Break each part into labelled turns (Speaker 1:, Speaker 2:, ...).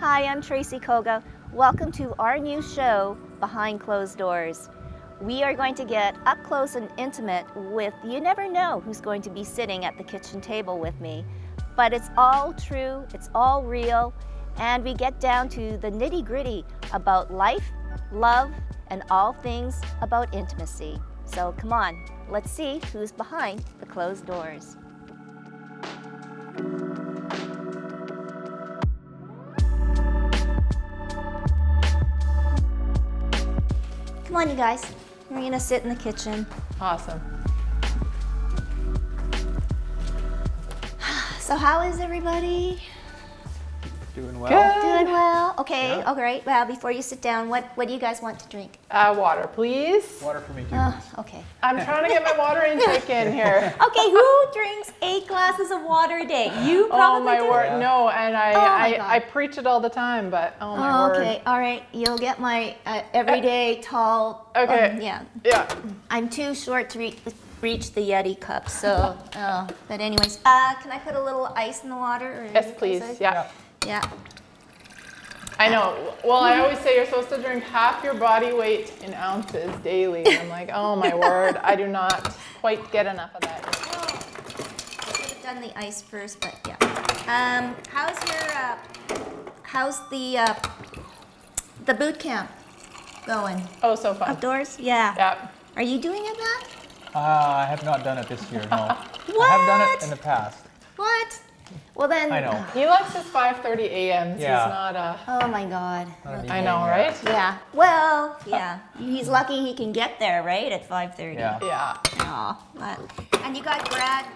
Speaker 1: Hi, I'm Tracy Koga. Welcome to our new show, Behind Closed Doors. We are going to get up close and intimate with, you never know who's going to be sitting at the kitchen table with me, but it's all true, it's all real, and we get down to the nitty-gritty about life, love, and all things about intimacy. So come on, let's see who's behind the closed doors. Come on, you guys. We're gonna sit in the kitchen.
Speaker 2: Awesome.
Speaker 1: So how is everybody?
Speaker 3: Doing well.
Speaker 2: Good.
Speaker 1: Doing well? Okay,
Speaker 3: Yeah.
Speaker 1: all right. Well, before you sit down, what do you guys want to drink?
Speaker 2: Water, please.
Speaker 3: Water for me too.
Speaker 1: Okay.
Speaker 2: I'm trying to get my water intake in here.
Speaker 1: Okay, who drinks 8 glasses of water a day? You probably
Speaker 2: Oh my
Speaker 1: do.
Speaker 2: word,
Speaker 3: Yeah.
Speaker 2: no, and
Speaker 1: Oh my God.
Speaker 2: I preach it all the time, but oh my word.
Speaker 1: Okay, all right. You'll get my everyday tall.
Speaker 2: Okay.
Speaker 1: Yeah.
Speaker 2: Yeah.
Speaker 1: I'm too short to reach the Yeti cup, so. But anyways, can I put a little ice in the water? Or
Speaker 2: Yes, please. Yeah.
Speaker 1: Yeah.
Speaker 2: I know. Well, I always say you're supposed to drink half your body weight in ounces daily. And I'm like, oh my word, I do not quite get enough of that.
Speaker 1: I should have done the ice first, but yeah. How's the boot camp going?
Speaker 2: Oh, so fun.
Speaker 1: Outdoors? Yeah.
Speaker 2: Yeah.
Speaker 1: Are you doing it, Matt?
Speaker 3: I have not done it this year, no. I
Speaker 1: What?
Speaker 3: have done it in the past.
Speaker 1: What? Well then.
Speaker 3: I know.
Speaker 2: He likes his 5:30 a.m.
Speaker 3: Yeah.
Speaker 2: He's not a.
Speaker 1: Oh my God.
Speaker 3: Not an
Speaker 2: I
Speaker 3: evening,
Speaker 2: know,
Speaker 3: yeah.
Speaker 2: right?
Speaker 1: Yeah. Well, yeah. He's lucky he can get there, right, at 5:30.
Speaker 3: Yeah.
Speaker 2: Yeah.
Speaker 1: Aw, and you got grad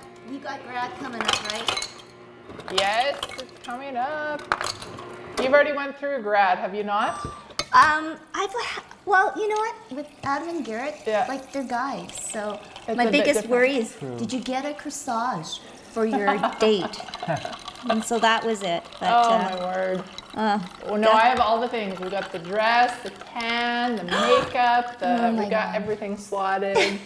Speaker 1: coming up, right?
Speaker 2: Yes, it's coming up. You've already went through grad, have you not?
Speaker 1: Well, you know what? With Adam and Garrett,
Speaker 2: Yeah.
Speaker 1: like they're guys. So
Speaker 2: It's
Speaker 1: my
Speaker 2: a bit
Speaker 1: biggest
Speaker 2: different.
Speaker 1: worry is,
Speaker 3: True.
Speaker 1: did you get a corsage for your date? And so that was it. But,
Speaker 2: Oh my word. Oh no, I have all the things. We got the dress, the tan, the makeup,
Speaker 1: Oh my
Speaker 2: we got
Speaker 1: God.
Speaker 2: everything slotted. It's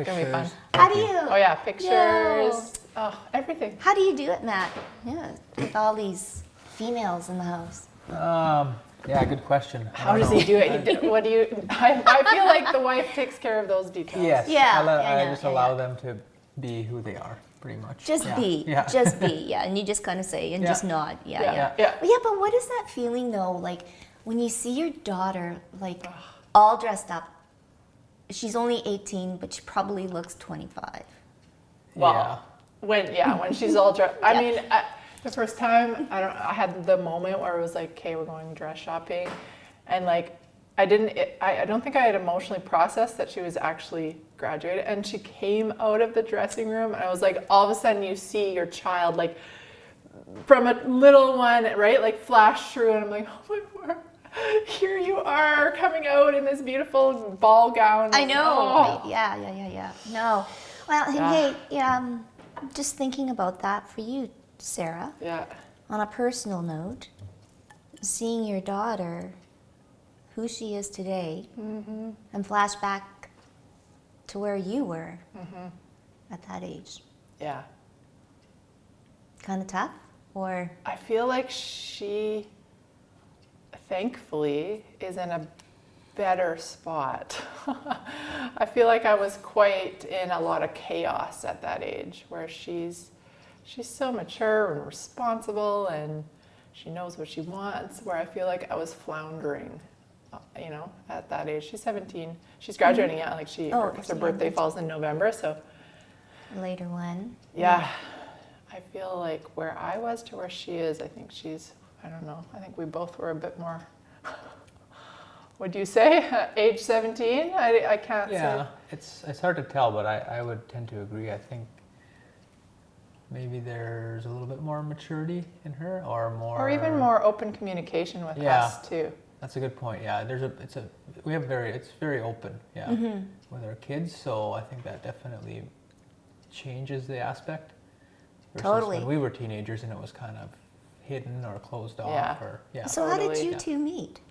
Speaker 2: gonna be fun.
Speaker 3: Pictures.
Speaker 1: How do you?
Speaker 2: Oh yeah, pictures. Oh, everything.
Speaker 1: How do you do it, Matt? Yeah, with all these females in the house.
Speaker 3: Yeah, good question. I
Speaker 2: How
Speaker 3: don't
Speaker 2: does
Speaker 3: know.
Speaker 2: he do it? What do you? I feel like the wife takes care of those details.
Speaker 3: Yes.
Speaker 1: Yeah,
Speaker 3: I
Speaker 1: know,
Speaker 3: just
Speaker 1: yeah,
Speaker 3: allow
Speaker 1: yeah.
Speaker 3: them to be who they are, pretty much.
Speaker 1: Just
Speaker 3: Yeah.
Speaker 1: be,
Speaker 3: Yeah.
Speaker 1: just be, yeah. And you just kind of say and
Speaker 3: Yeah.
Speaker 1: just nod, yeah,
Speaker 2: Yeah,
Speaker 1: yeah.
Speaker 2: yeah.
Speaker 1: But yeah, but what is that feeling though? Like when you see your daughter like all dressed up. She's only 18, but she probably looks 25.
Speaker 2: Well, when she's all dressed. I mean, the first time I had the moment where it was like, okay, we're going dress shopping, and like I don't think I had emotionally processed that she was actually graduated, and she came out of the dressing room, and I was like, all of a sudden you see your child like from a little one, right, like flash through, and I'm like, oh my word. Here you are coming out in this beautiful ball gown.
Speaker 1: I know.
Speaker 2: Oh.
Speaker 1: Yeah. No. Well, and
Speaker 2: Yeah.
Speaker 1: hey, I'm just thinking about that for you, Sarah.
Speaker 2: Yeah.
Speaker 1: On a personal note, seeing your daughter, who she is today, and flash back to where you were at that age.
Speaker 2: Yeah.
Speaker 1: Kind of tough, or
Speaker 2: I feel like she, thankfully, is in a better spot. I feel like I was quite in a lot of chaos at that age, where she's so mature and responsible, and she knows what she wants, where I feel like I was floundering, at that age. She's 17. She's graduating, yeah, like
Speaker 1: Oh,
Speaker 2: her
Speaker 1: so
Speaker 2: birthday
Speaker 1: young.
Speaker 2: falls in November, so
Speaker 1: later one.
Speaker 2: yeah. I feel like where I was to where she is, I think I don't know, I think we both were a bit more, would you say, age 17? I can't
Speaker 3: Yeah,
Speaker 2: say.
Speaker 3: it's hard to tell, but I would tend to agree. I think maybe there's a little bit more maturity in her, or more,
Speaker 2: Or even more open communication with
Speaker 3: Yeah.
Speaker 2: us too.
Speaker 3: That's a good point. Yeah, it's very open. Yeah, with our kids. So I think that definitely changes the aspect. Versus
Speaker 1: Totally.
Speaker 3: When we were teenagers and it was kind of hidden or closed off.
Speaker 2: Yeah.
Speaker 3: Or yeah.
Speaker 1: So how did
Speaker 2: Totally.
Speaker 1: you
Speaker 3: Yeah.
Speaker 1: two meet?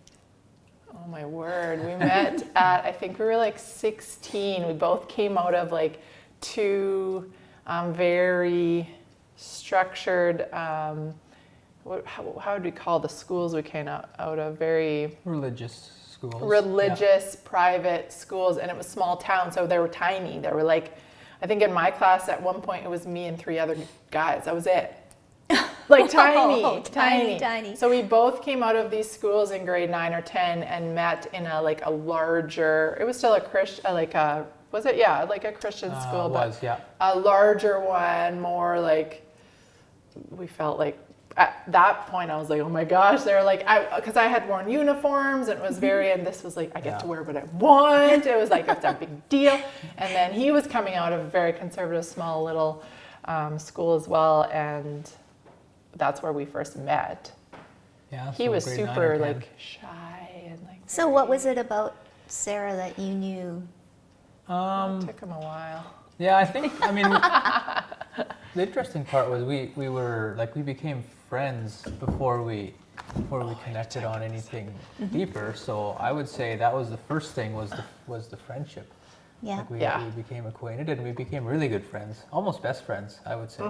Speaker 2: Oh my word. We met at, I think we were like 16. We both came out of like two very structured how would we call the schools we came out of? Very
Speaker 3: Religious schools.
Speaker 2: religious private schools, and it was small town, so they were tiny. They were like, I think in my class at one point it was me and 3 other guys. That was it. Like
Speaker 1: Tiny.
Speaker 2: tiny. So we both came out of these schools in grade 9 or 10 and met in a larger. It was still a Christian, like a Christian school, but a larger one, more like. We felt like at that point I was like, oh my gosh, they're like, because I had worn uniforms and it was very, and this was like, I get to wear what I want. It was like, it's a big deal. And then he was coming out of a very conservative, small little school as well. And that's where we first met.
Speaker 3: Yeah.
Speaker 2: He
Speaker 3: so
Speaker 2: was
Speaker 3: grade 9 or
Speaker 2: super
Speaker 3: 10.
Speaker 2: like shy and like.
Speaker 1: So what was it about Sarah that you knew?
Speaker 2: It took him a while.
Speaker 3: Yeah, I mean, the interesting part was we became friends before we connected on anything deeper. So I would say that was the first thing was the friendship.
Speaker 1: Yeah.
Speaker 3: Like we became acquainted and we became really good friends, almost best friends, I would say.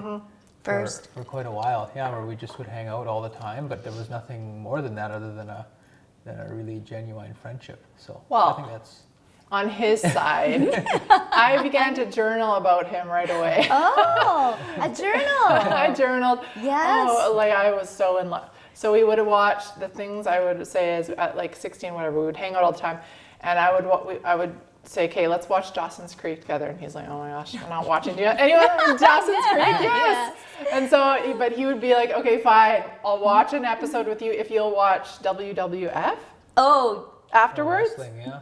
Speaker 1: First.
Speaker 3: For quite a while, yeah, where we just would hang out all the time, but there was nothing more than that other than a really genuine friendship. So
Speaker 2: Well,
Speaker 3: I think that's.
Speaker 2: On his side, I began to journal about him right away.
Speaker 1: Oh, a journal.
Speaker 2: I journaled.
Speaker 1: Yes.
Speaker 2: Oh, like I was so in love. So we would watch the things I would say as at like 16, whatever. We would hang out all the time, and I would say, "Okay, let's watch Dawson's Creek together." And he's like, "Oh my gosh, I'm not watching you." Anyone? Dawson's Creek? Yes. And so, but he would be like, "Okay, fine. I'll watch an episode with you if you'll watch WWF."
Speaker 1: Oh,
Speaker 2: Afterwards,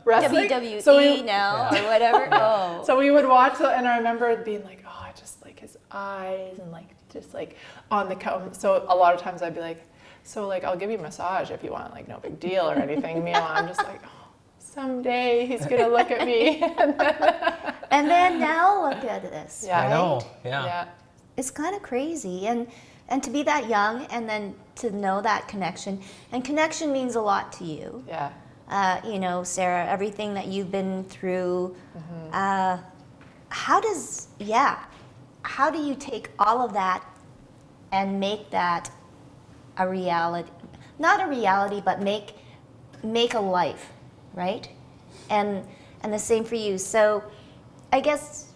Speaker 3: Wrestling, yeah.
Speaker 1: WWE now or whatever. Oh.
Speaker 2: So we would watch, and I remember being like, oh, I just like his eyes and like just like on the couch. So a lot of times I'd be like, so like I'll give you a massage if you want, like no big deal or anything. Meanwhile, I'm just like, oh, someday he's gonna look at me.
Speaker 1: And then now look at this.
Speaker 2: Yeah.
Speaker 1: Right?
Speaker 3: I know. Yeah.
Speaker 1: It's kind of crazy, and to be that young, and then to know that connection, and connection means a lot to you.
Speaker 2: Yeah.
Speaker 1: You know, Sarah, everything that you've been through, how do you take all of that and make that a reality? Not a reality, but make a life, right? And the same for you. So I guess,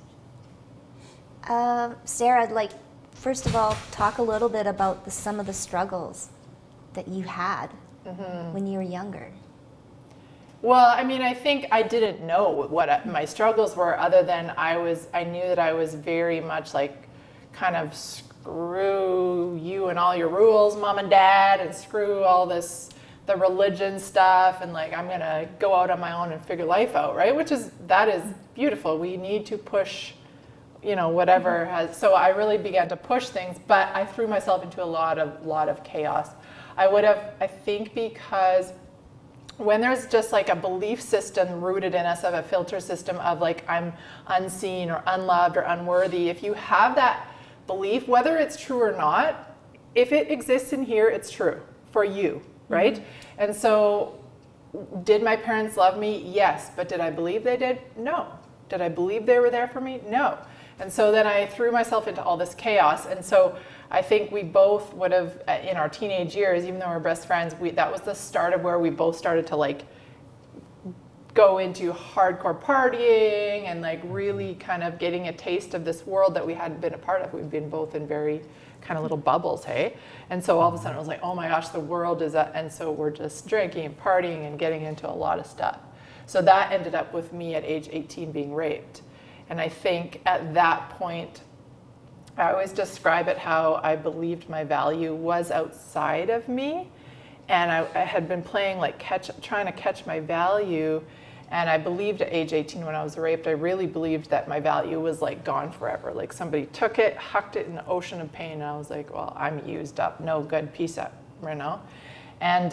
Speaker 1: Sarah, I'd like, first of all, talk a little bit about some of the struggles that you had when you were younger.
Speaker 2: Well, I mean, I think I didn't know what my struggles were, other than I knew that I was very much like kind of screw you and all your rules, mom and dad, and screw all the religion stuff, and like I'm gonna go out on my own and figure life out, right? That is beautiful. We need to push, whatever has. So I really began to push things, but I threw myself into a lot of chaos. I think because when there's just like a belief system rooted in us of a filter system of like I'm unseen or unloved or unworthy, if you have that belief, whether it's true or not, if it exists in here, it's true for you, right? And so did my parents love me? Yes. But did I believe they did? No. Did I believe they were there for me? No. And so then I threw myself into all this chaos. And so I think we both would have, in our teenage years, even though we're best friends, that was the start of where we both started to like go into hardcore partying and like really kind of getting a taste of this world that we hadn't been a part of. We've been both in very kind of little bubbles, hey? And so all of a sudden I was like, oh my gosh, the world is that. And so we're just drinking and partying and getting into a lot of stuff. So that ended up with me at age 18 being raped. And I think at that point, I always describe it how I believed my value was outside of me. And I had been playing like trying to catch my value. And I believed at age 18 when I was raped, I really believed that my value was like gone forever. Like somebody took it, hucked it in the ocean of pain. And I was like, well, I'm used up, no good, peace out, And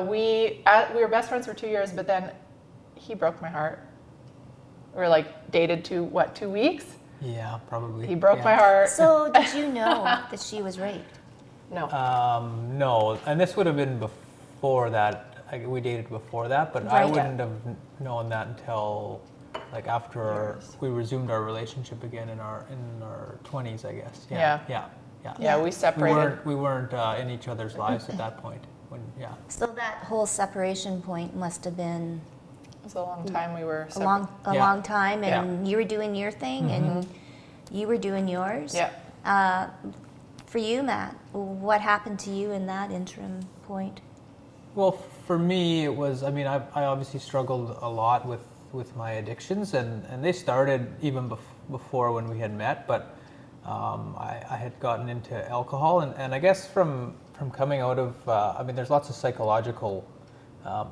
Speaker 2: we were best friends for 2 years, but then he broke my heart. We were like dated 2 weeks?
Speaker 3: Yeah, probably.
Speaker 2: He broke my heart.
Speaker 1: So did you know that she was raped?
Speaker 2: No.
Speaker 3: No, and this would have been before that. We dated before that, but I wouldn't have known that until like after we resumed our relationship again in our 20s, I guess. Yeah.
Speaker 2: Yeah, we separated.
Speaker 3: We weren't in each other's lives at that point.
Speaker 1: So that whole separation point must have been
Speaker 2: It was a long time we were
Speaker 1: a
Speaker 2: separate.
Speaker 1: long time, and
Speaker 3: Yeah.
Speaker 1: you were doing your thing, and you were doing yours.
Speaker 2: Yeah.
Speaker 1: For you, Matt, what happened to you in that interim point?
Speaker 3: Well, for me, it was, I mean, I obviously struggled a lot with my addictions, and they started even before when we had met, but I had gotten into alcohol, and I guess from coming out of, I mean, there's lots of psychological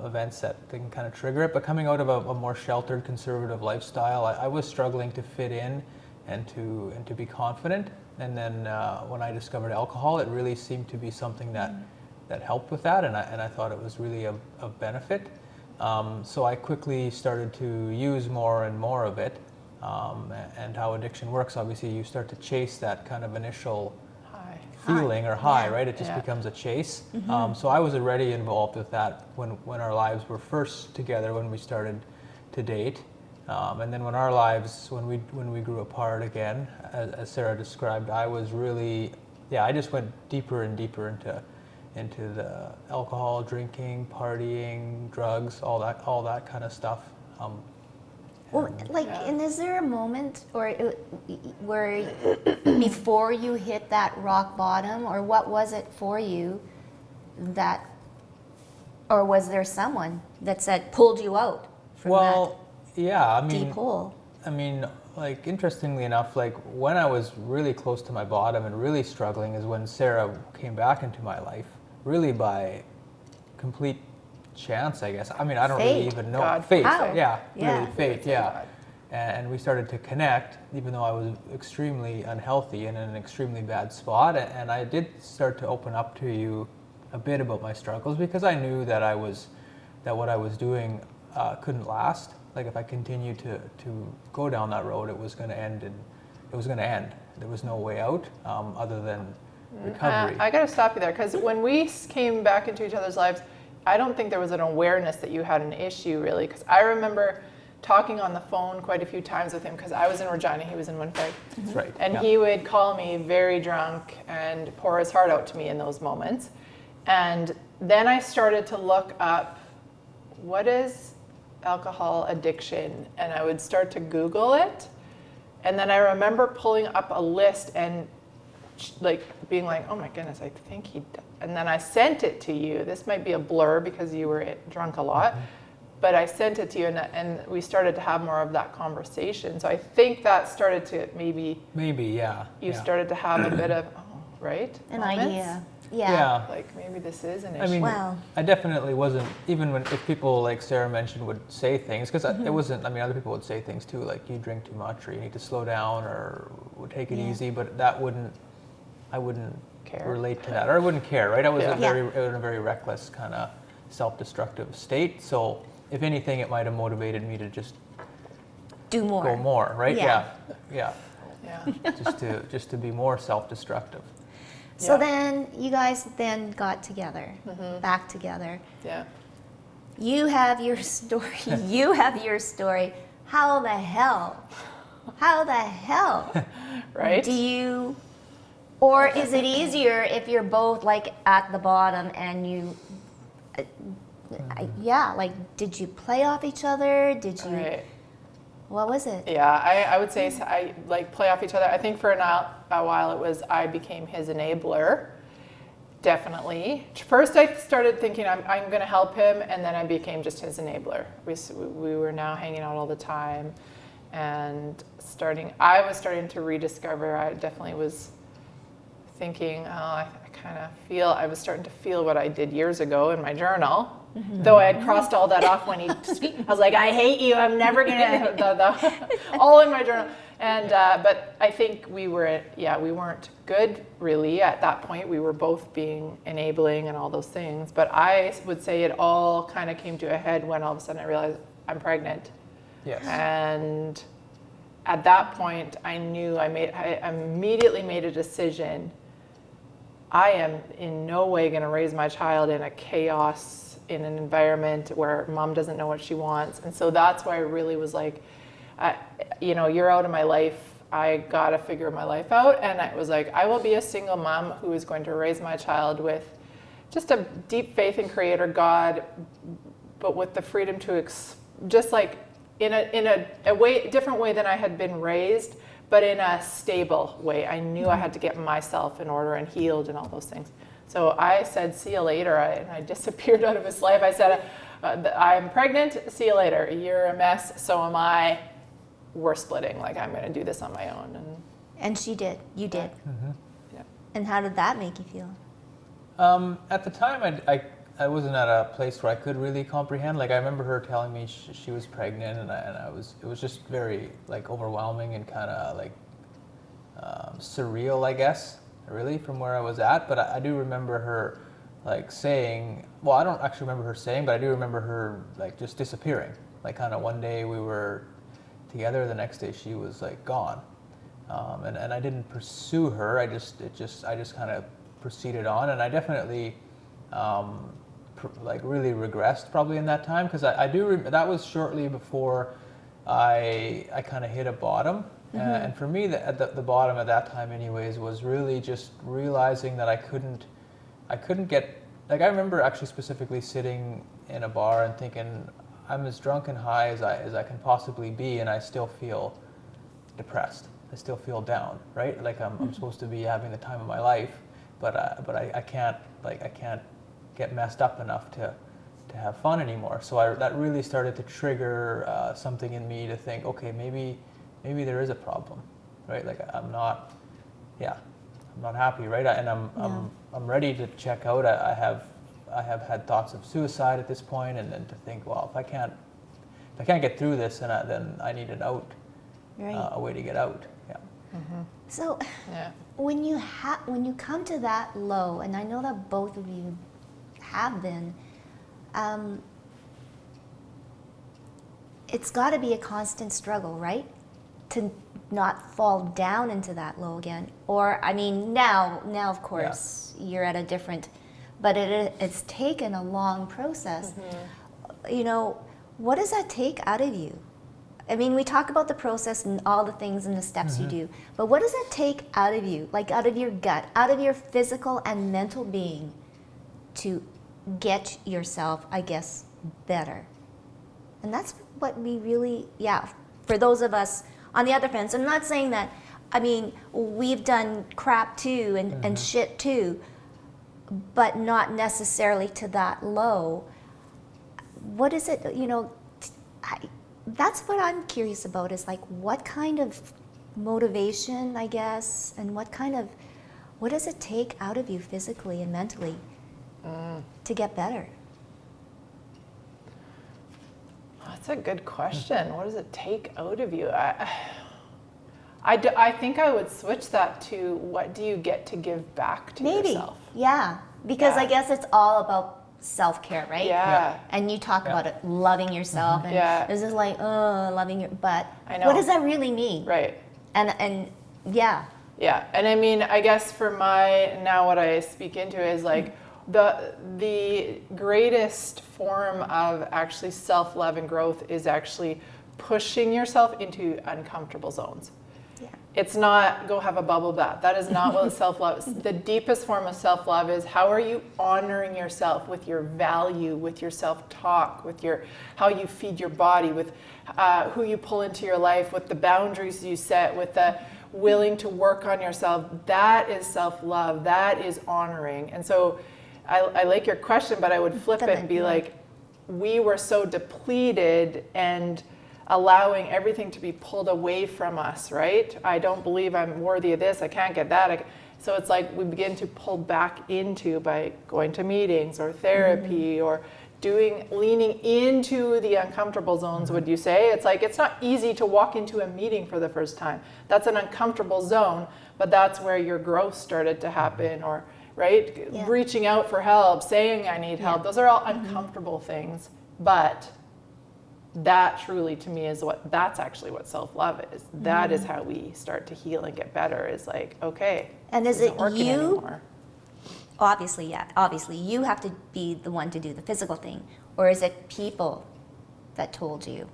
Speaker 3: events that can kind of trigger it, but coming out of a more sheltered, conservative lifestyle, I was struggling to fit in and to be confident. And then when I discovered alcohol, it really seemed to be something that helped with that, and I thought it was really of benefit. So I quickly started to use more and more of it. And how addiction works, obviously, you start to chase that kind of initial feeling or high,
Speaker 1: Yeah.
Speaker 3: right? It just
Speaker 2: Yeah.
Speaker 3: becomes a chase. So I was already involved with that when our lives were first together, when we started to date. And then when our lives, when we grew apart again, as Sarah described, I was really, I just went deeper and deeper into the alcohol, drinking, partying, drugs, all that kind of stuff.
Speaker 1: Well, like, and is there a moment where before you hit that rock bottom, or what was it for you that, or was there someone that said pulled you out from
Speaker 3: Yeah, I
Speaker 1: that
Speaker 3: mean,
Speaker 1: deep hole?
Speaker 3: I mean, like, interestingly enough, like, when I was really close to my bottom and really struggling is when Sarah came back into my life, really by complete chance, I guess. I mean, I don't really
Speaker 1: Fate.
Speaker 3: even know.
Speaker 2: God.
Speaker 3: Fate,
Speaker 1: How?
Speaker 3: yeah,
Speaker 1: Yeah.
Speaker 3: really fate, yeah.
Speaker 2: God.
Speaker 3: And we started to connect, even though I was extremely unhealthy and in an extremely bad spot. And I did start to open up to you a bit about my struggles, because I knew that what I was doing couldn't last. Like, if I continued to go down that road, it was going to end, and it was going to end. There was no way out other than recovery.
Speaker 2: I got to stop you there, because when we came back into each other's lives, I don't think there was an awareness that you had an issue, really, because I remember talking on the phone quite a few times with him, because I was in Regina, he was in Winnipeg.
Speaker 3: That's right.
Speaker 2: And
Speaker 3: yeah.
Speaker 2: he would call me very drunk and pour his heart out to me in those moments. And then I started to look up, what is alcohol addiction? And I would start to Google it. And then I remember pulling up a list and like being like, oh my goodness, I think and then I sent it to you. This might be a blur because you were drunk a lot, but I sent it to you, and we started to have more of that conversation. So I think that started to maybe
Speaker 3: yeah.
Speaker 2: you
Speaker 3: yeah.
Speaker 2: started to have a bit of,
Speaker 1: An
Speaker 2: moments?
Speaker 1: idea.
Speaker 3: Yeah.
Speaker 2: Like maybe this is an issue.
Speaker 3: I mean,
Speaker 1: Wow.
Speaker 3: I definitely wasn't, even if people like Sarah mentioned would say things, because it wasn't, I mean, other people would say things too, like you drink too much, or you need to slow down, or take it
Speaker 1: Yeah.
Speaker 3: easy, but I wouldn't
Speaker 2: Care.
Speaker 3: relate to that, or I wouldn't care, right? I was
Speaker 2: Yeah.
Speaker 3: in a very reckless kind of self-destructive state, so if anything, it might have motivated me to just
Speaker 1: Do more.
Speaker 3: go more, right?
Speaker 1: Yeah.
Speaker 3: Yeah.
Speaker 2: Yeah.
Speaker 3: just to be more self-destructive.
Speaker 1: So
Speaker 2: Yeah.
Speaker 1: then you guys then got together, back together.
Speaker 2: Yeah.
Speaker 1: You have your story. You have your story. How the hell? How the hell
Speaker 2: Right?
Speaker 1: do you, or is it easier if you're both like at the bottom and you, like, did you play off each other? Did you,
Speaker 2: Right.
Speaker 1: what was it?
Speaker 2: Yeah, I would say I like play off each other. I think for a while it was I became his enabler. Definitely. First I started thinking I'm going to help him, and then I became just his enabler. We were now hanging out all the time, and I was starting to rediscover. I definitely was thinking, I was starting to feel what I did years ago in my journal. Though I had crossed all that off when I was like, I hate you, I'm never gonna, all in my journal. And, but I think we weren't good really at that point. We were both being enabling and all those things. But I would say it all kind of came to a head when all of a sudden I realized I'm pregnant.
Speaker 3: Yes.
Speaker 2: And at that point I knew I immediately made a decision. I am in no way going to raise my child in a chaos, in an environment where mom doesn't know what she wants. And so that's why I really was like, you're out of my life. I got to figure my life out. And I was like, I will be a single mom who is going to raise my child with just a deep faith in Creator God, but with the freedom to just like in a way, different way than I had been raised, but in a stable way. I knew I had to get myself in order and healed and all those things. So I said, see you later, and I disappeared out of his life. I said, I'm pregnant, see you later. You're a mess, so am I. We're splitting, like I'm gonna do this on my own.
Speaker 1: And she did, you did.
Speaker 2: Yeah.
Speaker 1: And how did that make you feel?
Speaker 3: At the time, I wasn't at a place where I could really comprehend. Like I remember her telling me she was pregnant, and it was just very like overwhelming and kind of like surreal, I guess, really, from where I was at. But I do remember her like saying, well, I don't actually remember her saying, but I do remember her like just disappearing. Like kind of one day we were together, the next day she was like gone. And I didn't pursue her. I just kind of proceeded on, and I definitely like really regressed probably in that time, because I do that was shortly before I kind of hit a bottom. And for me, the bottom at that time anyways was really just realizing that I couldn't get, like I remember actually specifically sitting in a bar and thinking, I'm as drunk and high as I can possibly be, and I still feel depressed. I still feel down, right? Like I'm supposed to be having the time of my life, but I can't get messed up enough to have fun anymore. So that really started to trigger something in me to think, okay, maybe there is a problem, right? Like I'm not happy, right? And I'm ready to check out. I have had thoughts of suicide at this point, and then to think, well, if I can't get through this, then I need an out,
Speaker 1: Right.
Speaker 3: A way to get out. Yeah.
Speaker 1: So
Speaker 2: Yeah.
Speaker 1: when you come to that low, and I know that both of you have been, it's got to be a constant struggle, right? To not fall down into that low again. Or, I mean, now of course, you're at a different, but it's taken a long process. You know, what does that take out of you? I mean, we talk about the process and all the things and the steps you do, but what does that take out of you, like out of your gut, out of your physical and mental being, to get yourself, I guess, better? And that's what we really, for those of us on the other fence, I'm not saying that, I mean, we've done crap too and shit too, but not necessarily to that low. What is it, you know, that's what I'm curious about, is like what kind of motivation, I guess, and what does it take out of you physically and mentally to get better?
Speaker 2: That's a good question. What does it take out of you? I think I would switch that to, what do you get to give back to yourself?
Speaker 1: Yeah, because I guess it's all about self-care, right?
Speaker 2: Yeah.
Speaker 1: And you talk about it, loving yourself, and this is like, loving your, but
Speaker 2: I know.
Speaker 1: what does that really mean?
Speaker 2: Right.
Speaker 1: And yeah.
Speaker 2: Yeah, and I mean, I guess for now what I speak into is like the greatest form of actually self-love and growth is actually pushing yourself into uncomfortable zones.
Speaker 1: Yeah.
Speaker 2: It's not go have a bubble bath. That is not what self-love is. The deepest form of self-love is, how are you honoring yourself with your value, with your self-talk, with how you feed your body, with who you pull into your life, with the boundaries you set, with the willing to work on yourself. That is self-love. That is honoring. And so I like your question, but I would flip it and be like, we were so depleted and allowing everything to be pulled away from us, right? I don't believe I'm worthy of this. I can't get that. So it's like we begin to pull back into, by going to meetings or therapy or leaning into the uncomfortable zones, would you say? It's like, it's not easy to walk into a meeting for the first time. That's an uncomfortable zone, but that's where your growth started to happen, or, right?
Speaker 1: Yeah.
Speaker 2: Reaching out for help, saying I need help. Those are all uncomfortable things, but that truly to me is that's actually what self-love is. That is how we start to heal and get better, is like, okay,
Speaker 1: And
Speaker 2: this
Speaker 1: is it
Speaker 2: isn't working
Speaker 1: you?
Speaker 2: anymore.
Speaker 1: Obviously, you have to be the one to do the physical thing, or is it people that told you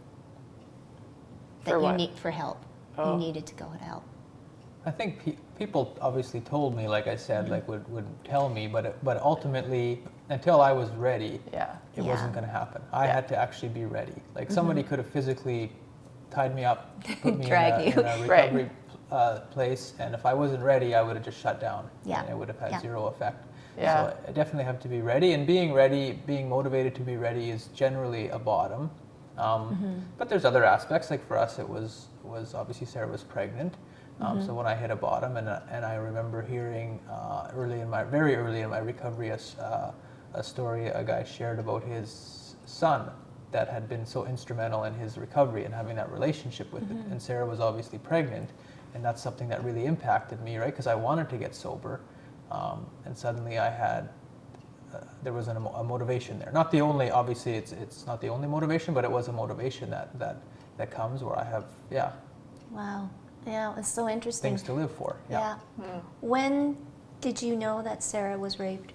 Speaker 1: that
Speaker 2: For
Speaker 1: you
Speaker 2: what?
Speaker 1: need for help?
Speaker 2: Oh.
Speaker 1: you needed to go it out?
Speaker 3: I think people obviously told me, like I said, like would tell me, but ultimately, until I was ready,
Speaker 2: Yeah.
Speaker 3: it
Speaker 1: Yeah.
Speaker 3: wasn't going to happen. I
Speaker 2: Yeah.
Speaker 3: had to actually be ready. Like somebody could have physically tied me up, put me
Speaker 1: Drag you.
Speaker 3: in a recovery place, and if I wasn't ready, I would have just shut down.
Speaker 1: Yeah.
Speaker 3: And it would have had
Speaker 1: Yeah.
Speaker 3: zero effect.
Speaker 2: Yeah.
Speaker 3: So I definitely have to be ready, and being ready, being motivated to be ready is generally a bottom. But there's other aspects. Like for us, it was obviously Sarah was pregnant. So when I hit a bottom, and I remember hearing very early in my recovery, a story a guy shared about his son that had been so instrumental in his recovery and having that relationship with it. And Sarah was obviously pregnant, and that's something that really impacted me, right? Because I wanted to get sober, and suddenly I had. There was a motivation there. Not the only, obviously, it's not the only motivation, but it was a motivation that comes where I have,
Speaker 1: Wow. Yeah, it's so interesting.
Speaker 3: things to live for.
Speaker 1: Yeah. When did you know that Sarah was raped?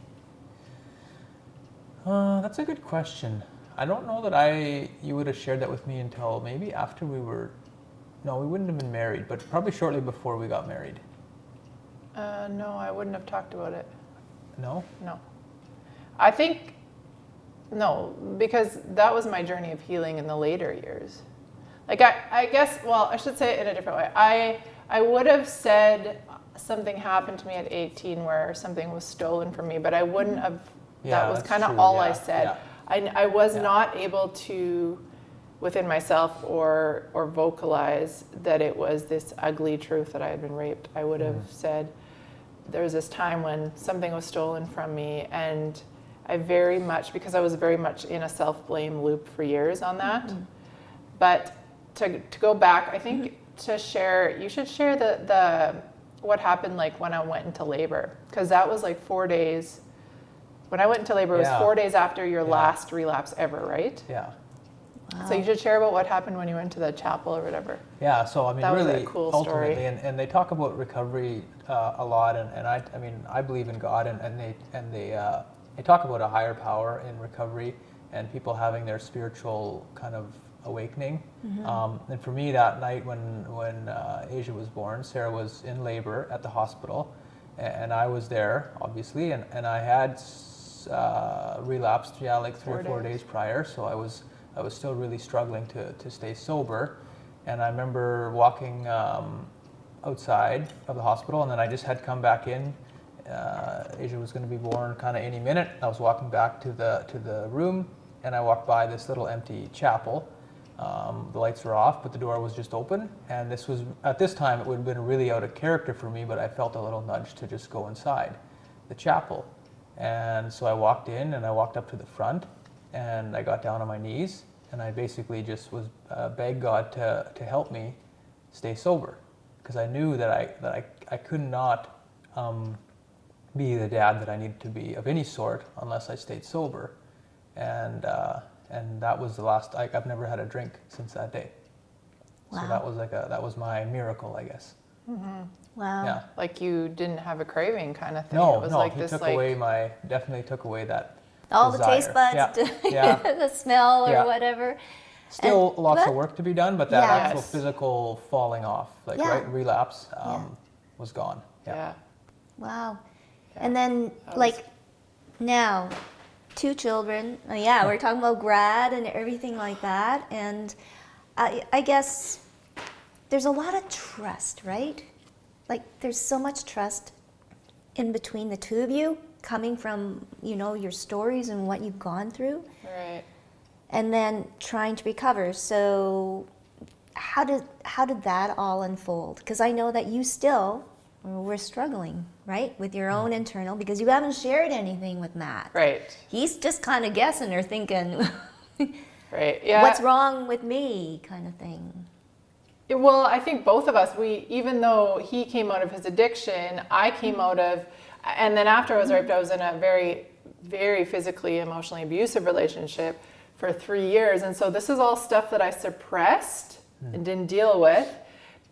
Speaker 3: That's a good question. I don't know that you would have shared that with me until maybe after we wouldn't have been married, but probably shortly before we got married.
Speaker 2: No, I wouldn't have talked about it.
Speaker 3: No?
Speaker 2: No. I think, no, because that was my journey of healing in the later years. Like, I guess, well, I should say it in a different way. I would have said something happened to me at 18 where something was stolen from me, but I wouldn't have,
Speaker 3: Yeah,
Speaker 2: that was
Speaker 3: that's
Speaker 2: kind of
Speaker 3: true,
Speaker 2: all
Speaker 3: yeah,
Speaker 2: I said.
Speaker 3: yeah.
Speaker 2: I was
Speaker 3: Yeah.
Speaker 2: not able to, within myself, or vocalize that it was this ugly truth that I had been raped. I would have said, there was this time when something was stolen from me, and I very much, because I was very much in a self-blame loop for years on that. But to go back, I think to share, you should share the what happened like when I went into labor, because that was like 4 days. When I went into labor, it was
Speaker 3: Yeah.
Speaker 2: 4 days after your
Speaker 3: Yeah.
Speaker 2: last relapse ever, right?
Speaker 3: Yeah.
Speaker 1: Wow.
Speaker 2: So you should share about what happened when you went to the chapel or whatever.
Speaker 3: Yeah, so I mean,
Speaker 2: That was a
Speaker 3: really,
Speaker 2: cool
Speaker 3: ultimately,
Speaker 2: story.
Speaker 3: and they talk about recovery a lot, and I mean, I believe in God, and they talk about a higher power in recovery, and people having their spiritual kind of awakening. And for me, that night when Asia was born, Sarah was in labor at the hospital, and I was there, obviously, and I had relapsed, like 3 or 4 days prior, so I was still really struggling to stay sober. And I remember walking outside of the hospital, and then I just had come back in. Asia was going to be born kind of any minute. I was walking back to the room, and I walked by this little empty chapel. The lights were off, but the door was just open. And this was, at this time, it would have been really out of character for me, but I felt a little nudge to just go inside the chapel. And so I walked in, and I walked up to the front, and I got down on my knees, and I basically just was begged God to help me stay sober, because I knew that I could not be the dad that I needed to be of any sort unless I stayed sober, and that was the last. I've never had a drink since that day.
Speaker 1: Wow.
Speaker 3: So that was my miracle, I guess.
Speaker 1: Wow.
Speaker 3: Yeah.
Speaker 2: Like you didn't have a craving kind of thing.
Speaker 3: No,
Speaker 2: it was
Speaker 3: no,
Speaker 2: like
Speaker 3: he
Speaker 2: this
Speaker 3: took
Speaker 2: like
Speaker 3: away definitely took away that.
Speaker 1: All
Speaker 3: desire.
Speaker 1: the taste buds,
Speaker 3: Yeah.
Speaker 1: the smell or
Speaker 3: Yeah.
Speaker 1: whatever.
Speaker 3: Still lots
Speaker 1: but-
Speaker 3: of work to be done, but that
Speaker 1: Yeah.
Speaker 3: actual
Speaker 2: Yes.
Speaker 3: physical falling off, like
Speaker 1: Yeah.
Speaker 3: relapse,
Speaker 1: Yeah.
Speaker 3: was gone.
Speaker 2: yeah.
Speaker 1: Wow.
Speaker 2: Yeah.
Speaker 1: And then,
Speaker 2: That was-
Speaker 1: like, now, 2 children. Yeah, we're talking about grad and everything like that. And I guess there's a lot of trust, right? Like, there's so much trust in between the two of you, coming from, your stories and what you've gone through,
Speaker 2: Right.
Speaker 1: and then trying to recover. So, how did that all unfold? Because I know that you still were struggling, right, with your own internal, because you haven't shared anything with Matt.
Speaker 2: Right.
Speaker 1: He's just kind of guessing or thinking,
Speaker 2: Right. Yeah.
Speaker 1: what's wrong with me, kind of thing.
Speaker 2: Well, I think both of us, even though he came out of his addiction, I came out of, and then after I was raped, I was in a very, very physically, emotionally abusive relationship for 3 years. And so this is all stuff that I suppressed and didn't deal with.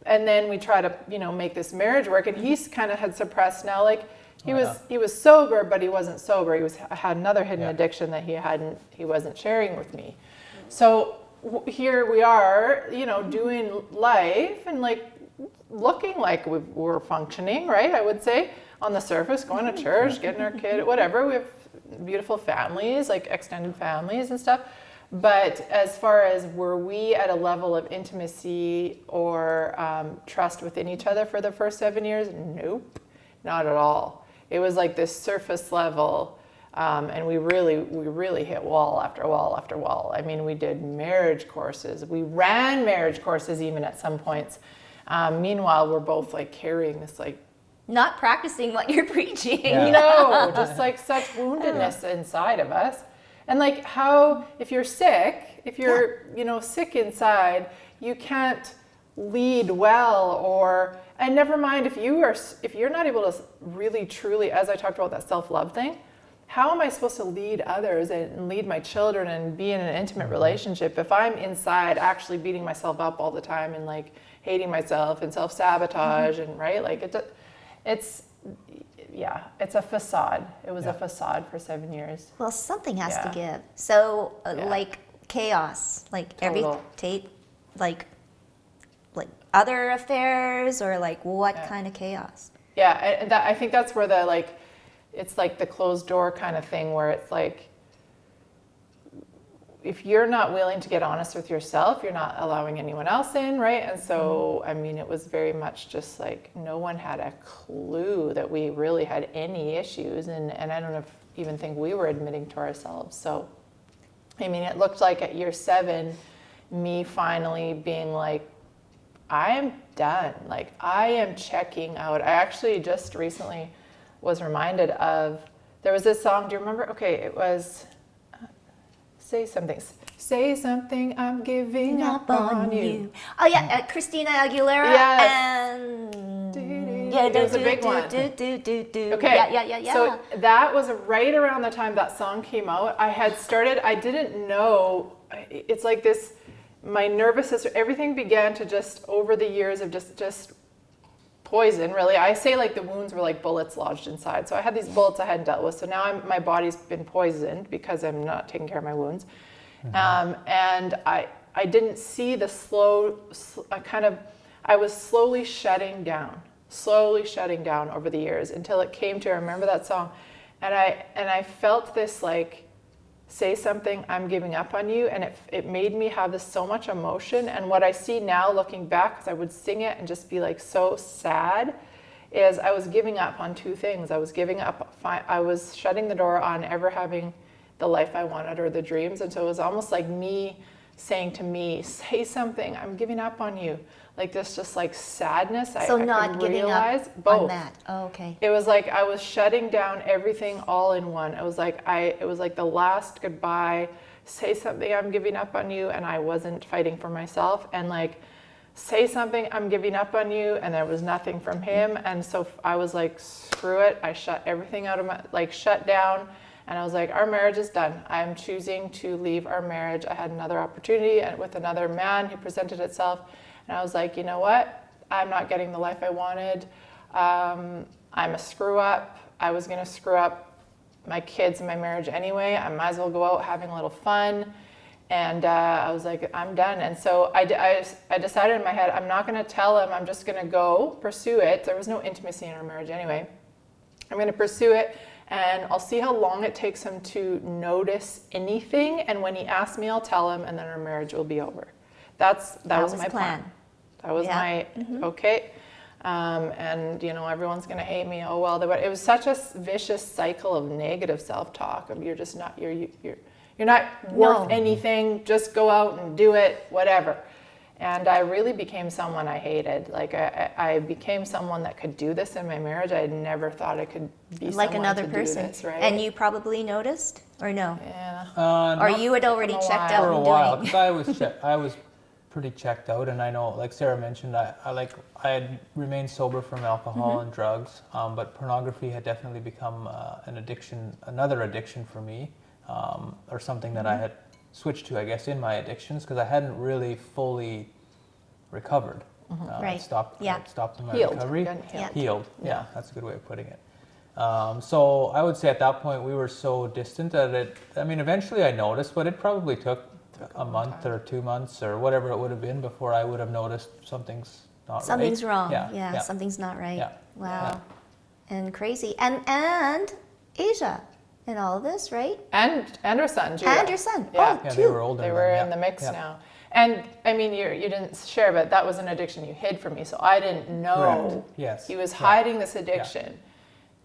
Speaker 2: And then we try to, make this marriage work. And he's kind of had suppressed now, like he was sober, but he wasn't sober. He had another hidden addiction that he wasn't sharing with me. So here we are, doing life, and like looking like we were functioning, right? I would say on the surface, going to church, getting our kid, whatever. We have beautiful families, like extended families and stuff. But as far as were we at a level of intimacy or trust within each other for the first 7 years? Nope, not at all. It was like this surface level. And we really hit wall after wall after wall. I mean, we did marriage courses. We ran marriage courses even at some points. Meanwhile, we're both like carrying this like,
Speaker 1: Not practicing what you're preaching.
Speaker 3: Yeah.
Speaker 2: no, just like such woundedness inside of us. And like how, if you're sick, if you're, sick inside, you can't lead well and never mind if you're not able to really truly, as I talked about that self-love thing, how am I supposed to lead others and lead my children and be in an intimate relationship if I'm inside actually beating myself up all the time and like hating myself and self-sabotage and right? Like it's a facade. It was a facade for 7 years.
Speaker 1: Well, something has to
Speaker 2: Yeah.
Speaker 1: give. So,
Speaker 2: Yeah.
Speaker 1: like chaos, like
Speaker 2: Total.
Speaker 1: like other affairs, or like what
Speaker 2: Yeah.
Speaker 1: kind of chaos?
Speaker 2: Yeah, and I think that's where it's like the closed door kind of thing where it's like, if you're not willing to get honest with yourself, you're not allowing anyone else in, right? And so, I mean, it was very much just like no one had a clue that we really had any issues. And I don't even think we were admitting to ourselves. So, I mean, it looked like at year 7, me finally being like, I am done. Like, I am checking out. I actually just recently was reminded of, there was this song, do you remember? Okay, it was Say Something, I'm giving up on you.
Speaker 1: Oh yeah, Christina Aguilera.
Speaker 2: Yes.
Speaker 1: And
Speaker 2: It was a big one. Okay.
Speaker 1: Yeah.
Speaker 2: So that was right around the time that song came out. I didn't know, it's like this, my nervous system, everything began to just, over the years of just poison, really. I say like the wounds were like bullets lodged inside. So I had these bullets I hadn't dealt with. So now my body's been poisoned because I'm not taking care of my wounds. And I didn't see the I was slowly shutting down over the years until it came to, I remember that song. And I felt this like, say something, I'm giving up on you. And it made me have this so much emotion. And what I see now looking back, because I would sing it and just be like so sad, is I was giving up on 2 things. I was shutting the door on ever having the life I wanted or the dreams. And so it was almost like me saying to me, say something, I'm giving up on you. Like this just like sadness.
Speaker 1: So
Speaker 2: I
Speaker 1: not
Speaker 2: could
Speaker 1: giving
Speaker 2: realize
Speaker 1: up
Speaker 2: both.
Speaker 1: on that. Oh, okay.
Speaker 2: It was like I was shutting down everything all in one. It was like the last goodbye, say something, I'm giving up on you, and I wasn't fighting for myself. And like, say something, I'm giving up on you, and there was nothing from him. And so I was like, screw it. I shut everything out of shut down. And I was like, our marriage is done. I'm choosing to leave our marriage. I had another opportunity with another man who presented itself. And I was like, you know what? I'm not getting the life I wanted. I'm a screw up. I was going to screw up my kids and my marriage anyway. I might as well go out having a little fun. And I was like, I'm done. And so I decided in my head, I'm not going to tell him. I'm just going to go pursue it. There was no intimacy in our marriage anyway. I'm going to pursue it. And I'll see how long it takes him to notice anything. And when he asks me, I'll tell him, and then our marriage will be over. That was my plan. That was my, okay. And everyone's going to hate me. Oh, well, it was such a vicious cycle of negative self-talk. You're just not, you're not worth anything. Just go out and do it, whatever. And I really became someone I hated. Like I became someone that could do this in my marriage. I had never thought I could be
Speaker 1: like
Speaker 2: someone
Speaker 1: another
Speaker 2: to
Speaker 1: person.
Speaker 2: do this, right?
Speaker 1: And you probably noticed, or no?
Speaker 2: Yeah.
Speaker 1: Or you had already
Speaker 2: for a
Speaker 1: checked
Speaker 2: while.
Speaker 1: out
Speaker 3: For a
Speaker 1: and
Speaker 3: while,
Speaker 1: doing.
Speaker 3: because I was pretty checked out, and I know, like Sarah mentioned, I had remained sober from alcohol and drugs, but pornography had definitely become an addiction, another addiction for me, or something that I had switched to, I guess, in my addictions, because I hadn't really fully recovered.
Speaker 1: Right.
Speaker 3: I'd stopped in my
Speaker 2: Healed.
Speaker 3: recovery.
Speaker 1: Yeah.
Speaker 3: Healed. Yeah, that's a good way of putting it. So I would say at that point we were so distant that eventually I noticed, but it probably took a month or 2 months or whatever it would have been before I would have noticed something's not
Speaker 1: Something's
Speaker 3: right.
Speaker 1: wrong.
Speaker 3: Yeah,
Speaker 1: Yeah,
Speaker 3: yeah.
Speaker 1: something's not right.
Speaker 3: Yeah.
Speaker 1: Wow. And crazy. And Asia in all of this, right?
Speaker 2: And her son, Judah.
Speaker 1: And your son.
Speaker 2: Yeah.
Speaker 1: Oh,
Speaker 3: Yeah,
Speaker 1: two.
Speaker 3: they were older.
Speaker 2: They
Speaker 3: then,
Speaker 2: were
Speaker 3: yeah.
Speaker 2: in the mix
Speaker 3: Yeah.
Speaker 2: now. And I mean, you didn't share, but that was an addiction you hid from me, so I didn't know
Speaker 3: Correct. Yes.
Speaker 2: he was
Speaker 3: Yeah.
Speaker 2: hiding this addiction.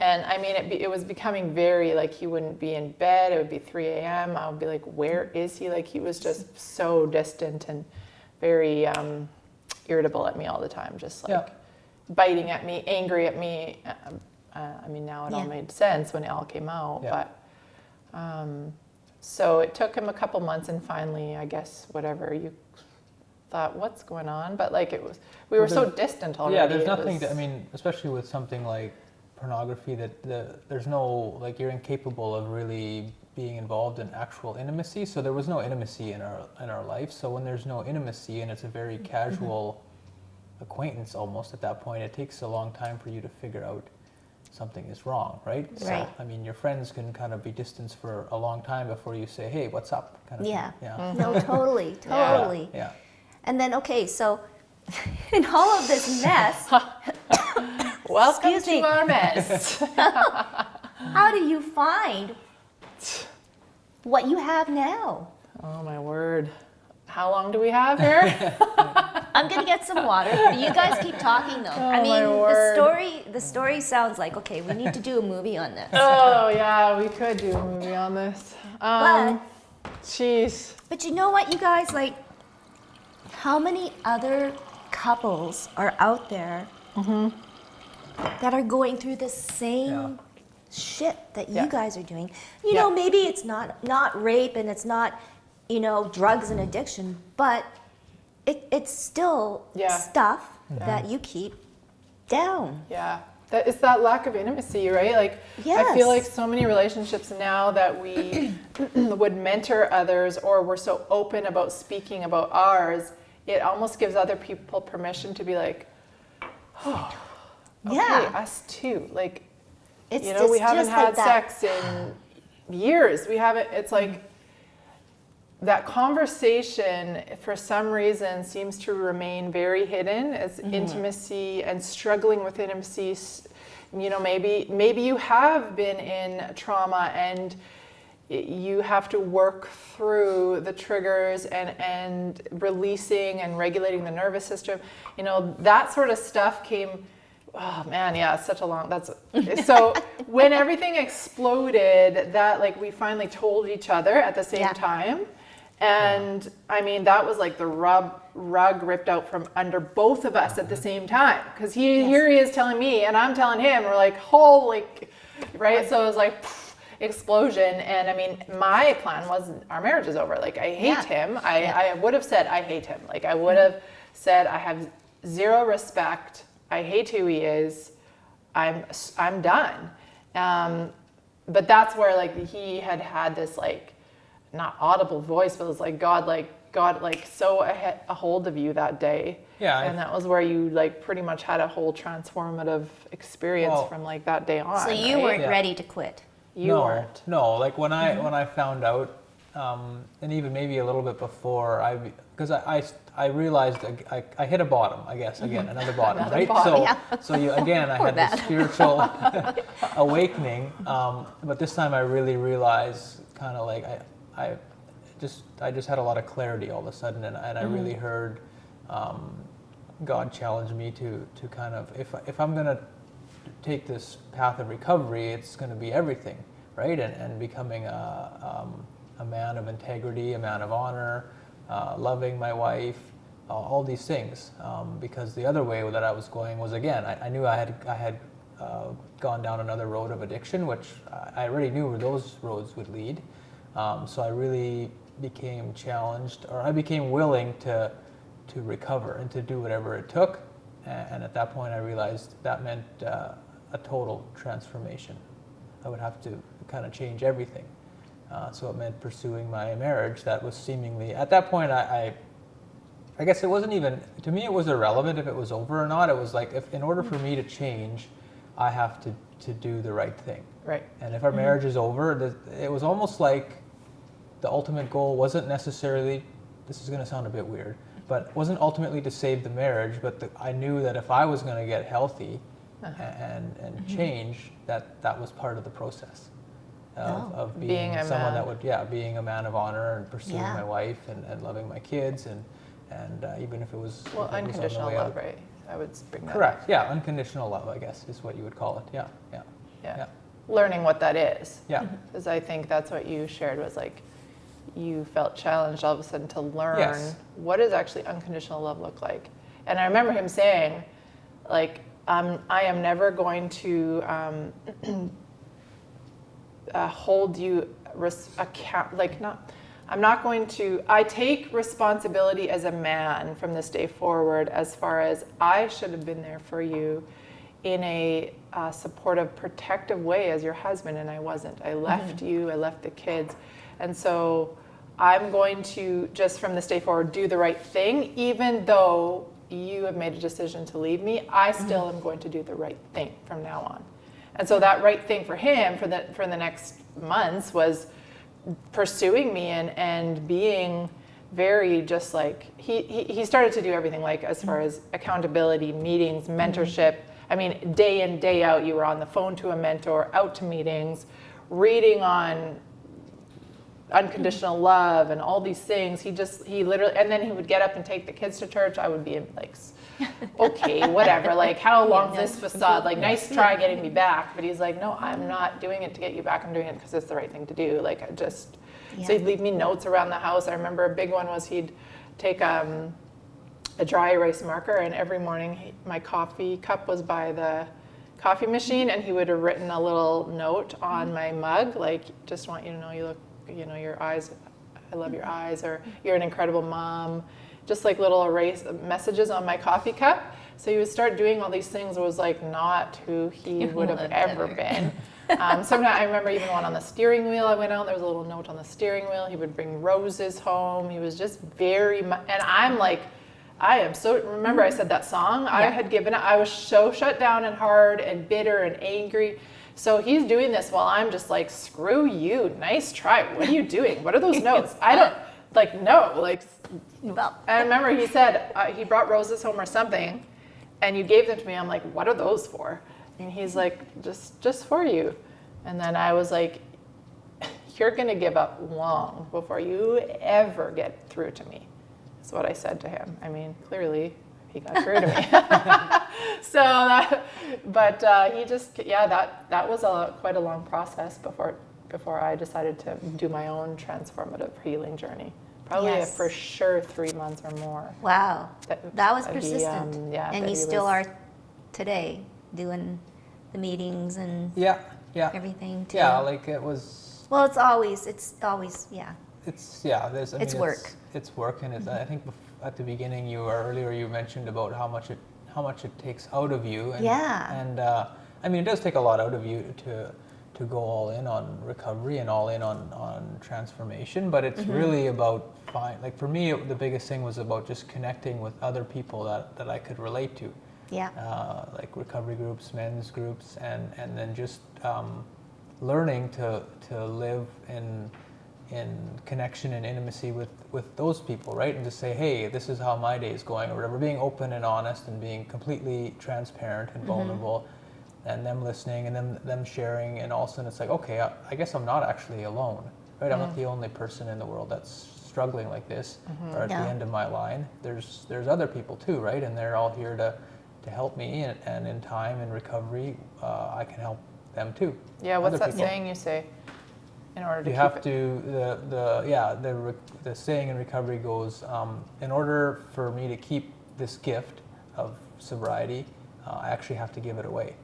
Speaker 2: And I mean, it was becoming very, like, he wouldn't be in bed. It would be 3 a.m. I would be like, where is he? Like, he was just so distant and very irritable at me all the time, just like biting at me, angry at me. I mean, now it all
Speaker 1: Yeah.
Speaker 2: made sense when it all came out,
Speaker 3: Yeah.
Speaker 2: but so it took him a couple months, and finally, I guess, whatever, you thought, what's going on? But like, we were so distant already.
Speaker 3: Yeah, there's
Speaker 2: it
Speaker 3: nothing.
Speaker 2: was-
Speaker 3: I mean, especially with something like pornography, there's no, like, you're incapable of really being involved in actual intimacy. So there was no intimacy in our life. So when there's no intimacy and it's a very casual acquaintance almost at that point, it takes a long time for you to figure out something is wrong, right?
Speaker 1: Right.
Speaker 3: So, I mean, your friends can kind of be distanced for a long time before you say, hey, what's up? Kind of
Speaker 1: Yeah.
Speaker 3: thing. Yeah.
Speaker 1: No, totally,
Speaker 2: Yeah.
Speaker 1: totally.
Speaker 3: Yeah.
Speaker 1: And then, okay, so in all of this mess,
Speaker 2: Welcome
Speaker 1: Excuse
Speaker 2: to
Speaker 1: me.
Speaker 2: our mess.
Speaker 1: how do you find what you have now?
Speaker 2: Oh my word. How long do we have here?
Speaker 1: I'm gonna get some water. You guys keep talking though. I
Speaker 2: Oh,
Speaker 1: mean,
Speaker 2: my
Speaker 1: the
Speaker 2: word.
Speaker 1: story sounds like, okay, we need to do a movie on this.
Speaker 2: Oh yeah, we could do a movie on this. Jeez.
Speaker 1: But you know what, you guys, like, how many other couples are out there that are going through the same
Speaker 3: Yeah.
Speaker 1: shit that
Speaker 2: Yeah.
Speaker 1: you guys are doing? You know, maybe it's not rape and it's not, you know, drugs and addiction, but it's still
Speaker 2: Yeah.
Speaker 1: stuff that you keep down.
Speaker 2: Yeah, it's that lack of intimacy, right? Like, I
Speaker 1: Yes.
Speaker 2: feel like so many relationships now that we would mentor others, or we're so open about speaking about ours, it almost gives other people permission to be like, oh, okay,
Speaker 1: Yeah.
Speaker 2: us too. Like,
Speaker 1: It's
Speaker 2: you know, we
Speaker 1: just
Speaker 2: haven't
Speaker 1: like
Speaker 2: had
Speaker 1: that.
Speaker 2: sex in years. We haven't, it's like, that conversation for some reason seems to remain very hidden as intimacy and struggling with intimacy. You know, maybe you have been in trauma and you have to work through the triggers and releasing and regulating the nervous system. You know, that sort of stuff came. Oh man, yeah, it's such a long. So when everything exploded, that, like, we finally told each other at the same
Speaker 1: Yeah.
Speaker 2: time. And I mean, that was like the rug ripped out from under both of us at the same time. Because here he is telling me, and I'm telling him. We're like, holy, right? So it was like explosion. And I mean, my plan was our marriage is over. Like, I hate him. I would have said I hate him. Like, I would have said I have zero respect. I hate who he is. I'm done. But that's where, like, he had this, like, not audible voice, but it was like God so a hold of you that day.
Speaker 3: Yeah,
Speaker 2: and that was where you, like, pretty much had a whole transformative experience
Speaker 3: Well,
Speaker 2: from, like, that day on.
Speaker 1: So you
Speaker 2: right?
Speaker 1: weren't
Speaker 3: Yeah.
Speaker 1: ready to quit.
Speaker 2: You weren't.
Speaker 3: No, like when I found out, and even maybe a little bit before, because I realized I hit a bottom, I guess, again, another bottom,
Speaker 2: Another
Speaker 3: right?
Speaker 2: bottom.
Speaker 3: So
Speaker 1: Yeah.
Speaker 3: so I had
Speaker 1: bad.
Speaker 3: this spiritual awakening, but this time I really realized, kind of like I just had a lot of clarity all of a sudden, and I really heard God challenge me to kind of, if I'm gonna take this path of recovery, it's going to be everything, right? And becoming a man of integrity, a man of honor, loving my wife, all these things. Because the other way that I was going was, again, I knew I had gone down another road of addiction, which I already knew where those roads would lead. So I really became challenged, or I became willing to recover and to do whatever it took. And at that point, I realized that meant a total transformation. I would have to kind of change everything. So it meant pursuing my marriage that was seemingly, at that point, I guess it wasn't even, to me, it was irrelevant if it was over or not. It was like, if in order for me to change, I have to do the right thing.
Speaker 2: Right.
Speaker 3: And if our marriage is over, it was almost like the ultimate goal wasn't necessarily, this is going to sound a bit weird, but it wasn't ultimately to save the marriage, but I knew that if I was going to get healthy and change, that was part of the process of being someone that would, being a man of honor and pursuing my wife and loving my kids and even if it was
Speaker 2: unconditional love, right? I would bring that.
Speaker 3: Correct. Yeah, unconditional love, I guess, is what you would call it. Yeah.
Speaker 2: Learning what that is.
Speaker 3: Yeah.
Speaker 2: Because I think that's what you shared was like, you felt challenged all of a sudden to learn what does actually unconditional love look like. And I remember him saying, like, I am never going to hold you account, like I'm not going to, I take responsibility as a man from this day forward as far as I should have been there for you in a supportive, protective way as your husband, and I wasn't. I left you, I left the kids. And so I'm going to, just from this day forward, do the right thing, even though you have made a decision to leave me, I still am going to do the right thing from now on. And so that right thing for him for the next months was pursuing me and being very just like, he started to do everything, like as far as accountability, meetings, mentorship. I mean, day in, day out, you were on the phone to a mentor, out to meetings, reading on unconditional love and all these things. He literally, and then he would get up and take the kids to church. I would be like, okay, whatever, like how long's this facade? Like, nice try getting me back. But he's like, no, I'm not doing it to get you back. I'm doing it because it's the right thing to do. Like, so he'd leave me notes around the house. I remember a big one was he'd take a dry erase marker, and every morning my coffee cup was by the coffee machine, and he would have written a little note on my mug, like, just want you to know you look, your eyes, I love your eyes, or you're an incredible mom, just like little erase messages on my coffee cup. So he would start doing all these things. It was like not who he would have ever been. Sometimes I remember even one on the steering wheel. I went out, there was a little note on the steering wheel. He would bring roses home. He was just very much, and I'm like, I am so, remember I said that song? I had given up. I was so shut down and hard and bitter and angry. So he's doing this while I'm just like, screw you, nice try. What are you doing? What are those notes? I don't, like, no, like, I remember he said, he brought roses home or something, and you gave them to me. I'm like, what are those for? And he's like, just for you. And then I was like, you're gonna give up long before you ever get through to me. That's what I said to him. I mean, clearly he got through to me. He just, that was quite a long process before I decided to do my own transformative healing journey. Probably for sure 3 months or more.
Speaker 1: Wow, that was persistent. And you still are today doing the meetings and everything too.
Speaker 3: Yeah, like it was.
Speaker 1: Well, it's always,
Speaker 3: There's,
Speaker 1: work.
Speaker 3: It's work, and it's, I think at the beginning you mentioned about how much it takes out of you. And, And I mean, it does take a lot out of you to go all in on recovery and all in on transformation, but it's really about like for me, the biggest thing was about just connecting with other people that I could relate to. Like recovery groups, men's groups, and then just learning to live in connection and intimacy with those people, right? And to say, hey, this is how my day is going, or whatever. Being open and honest and being completely transparent and vulnerable, and them listening and them sharing, and all of a sudden it's like, okay, I guess I'm not actually alone, right? I'm not the only person in the world that's struggling like this, or at the end of my line. There's other people too, right? And they're all here to help me, and in time and recovery, I can help them too.
Speaker 2: Yeah, what's that saying you say? In order to
Speaker 3: you have to, the saying in recovery goes, in order for me to keep this gift of sobriety, I actually have to give it away.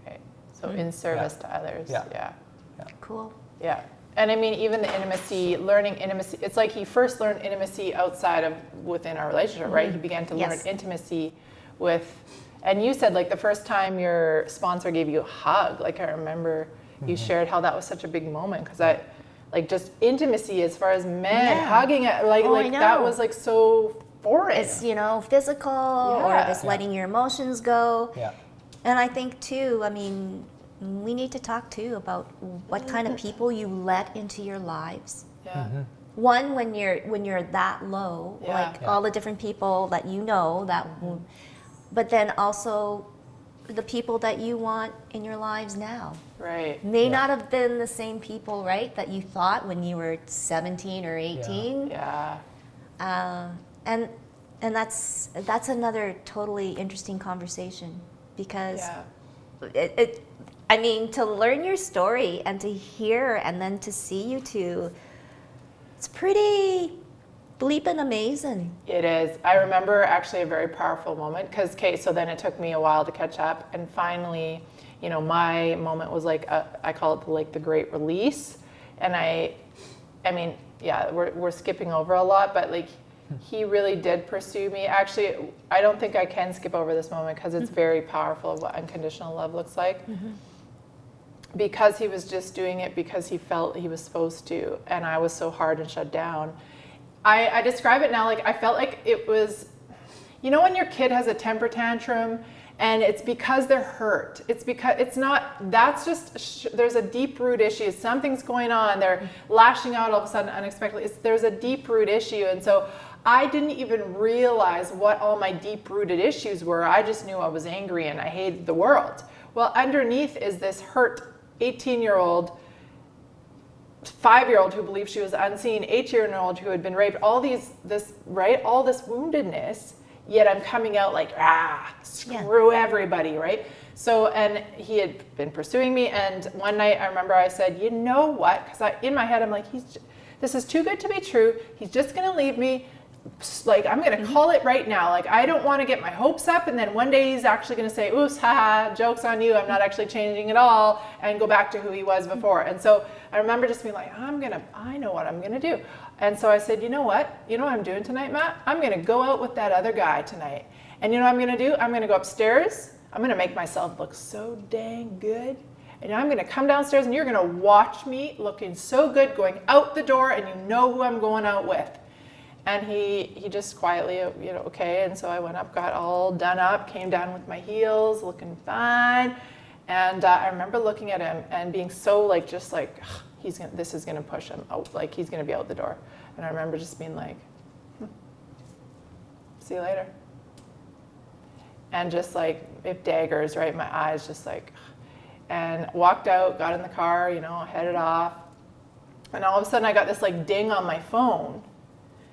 Speaker 2: Okay. So in service to others. Yeah.
Speaker 1: Cool.
Speaker 2: Yeah. And I mean, even the intimacy, learning intimacy, it's like he first learned intimacy within our relationship, right? He began to learn intimacy with, and you said like the first time your sponsor gave you a hug, like I remember you shared how that was such a big moment, because like just intimacy as far as men hugging it, like that was like so foreign.
Speaker 1: It's, physical or just letting your emotions go.
Speaker 3: Yeah.
Speaker 1: And I think too, I mean, we need to talk too about what kind of people you let into your lives.
Speaker 2: Yeah.
Speaker 1: one when you're that low,
Speaker 2: Yeah.
Speaker 1: like
Speaker 3: Yeah.
Speaker 1: all the different people that you know that, but then also the people that you want in your lives now
Speaker 2: Right.
Speaker 1: may
Speaker 3: Yeah.
Speaker 1: not have been the same people, right, that you thought when you were 17 or 18.
Speaker 2: Yeah.
Speaker 1: And that's another totally interesting conversation because
Speaker 2: Yeah.
Speaker 1: I mean, to learn your story and to hear and then to see you two, it's pretty bleeping amazing.
Speaker 2: It is. I remember actually a very powerful moment because, okay, so then it took me a while to catch up, and finally, you know, my moment was like I call it like the great release, and I mean, yeah, we're skipping over a lot, but like he really did pursue me. Actually, I don't think I can skip over this moment because it's very powerful of what unconditional love looks like. Because he was just doing it because he felt he was supposed to, and I was so hard and shut down. I describe it now like I felt like it was, you know, when your kid has a temper tantrum and it's because they're hurt. It's because it's not, that's just, there's a deep root issue. Something's going on. They're lashing out all of a sudden unexpectedly. There's a deep root issue. And so I didn't even realize what all my deep rooted issues were. I just knew I was angry and I hated the world. Well, underneath is this hurt 18-year-old, 5-year-old who believed she was unseen, 8-year-old who had been raped, all this woundedness, yet I'm coming out like, screw everybody, right? So, and he had been pursuing me, and one night I remember I said, you know what, because in my head I'm like, this is too good to be true, he's just gonna leave me, like I'm gonna call it right now, like I don't want to get my hopes up and then one day he's actually gonna say, oops, haha, joke's on you, I'm not actually changing at all, and go back to who he was before. And so I remember just being like, I know what I'm gonna do. And so I said, you know what I'm doing tonight, Matt? I'm gonna go out with that other guy tonight. And you know what I'm gonna do? I'm gonna go upstairs, I'm gonna make myself look so dang good, and I'm gonna come downstairs and you're gonna watch me looking so good going out the door, and you know who I'm going out with. And he just quietly, you know, okay. And so I went up, got all done up, came down with my heels, looking fine. And I remember looking at him and being so like, just like, this is gonna push him out, like he's gonna be out the door. And I remember just being like, see you later. And just like, if daggers, right, my eyes just like, and walked out, got in the car, you know, headed off. And all of a sudden I got this like ding on my phone.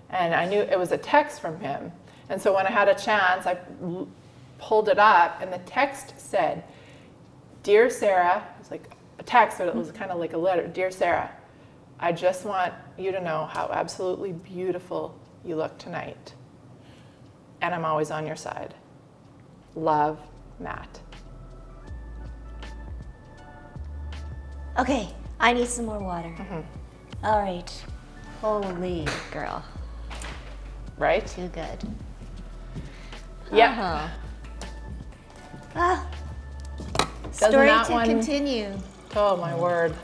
Speaker 2: And I knew it was a text from him. And so when I had a chance, I pulled it up, and the text said, Dear Sarah, it was like a text, but it was kind of like a letter. Dear Sarah, I just want you to know how absolutely beautiful you look tonight. And I'm always on your side. Love, Matt.
Speaker 1: Okay, I need some more water. All right. Holy girl.
Speaker 2: Right?
Speaker 1: Too good.
Speaker 2: Yeah.
Speaker 1: Story
Speaker 2: that
Speaker 1: to
Speaker 2: one-
Speaker 1: continue.
Speaker 2: Oh, my word.